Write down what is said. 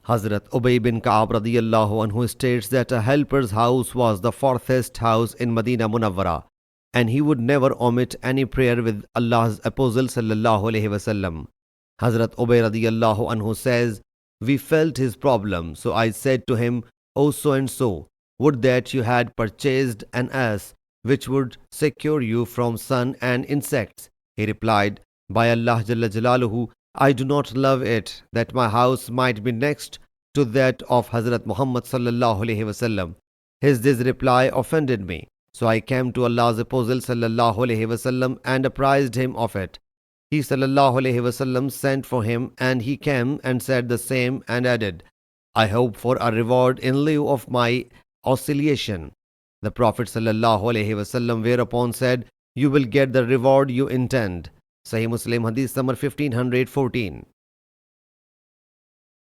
Hazrat Ubay bin Ka'ab radiyallahu anhu states that a helper's house was the farthest house in Medina Munawwara, and he would never omit any prayer with Allah's Apostle sallallahu alaihi wasallam. Hazrat Ubay radiyallahu anhu says, "We felt his problem, so I said to him, O so and so, would that you had purchased an ass which would secure you from sun and insects." He replied, "By Allah Jalla Jalaluhu, I do not love it that my house might be next to that of Hazrat Muhammad sallallahu alaihi wasallam." This reply offended me, so I came to Allah's Apostle sallallahu alaihi wasallam and apprised him of it. He sallallahu alaihi wasallam sent for him, and he came and said the same and added, "I hope for a reward in lieu of my oscillation." The Prophet sallallahu alaihi wasallam whereupon said, "You will get the reward you intend." Sahih Muslim Hadees number 1514.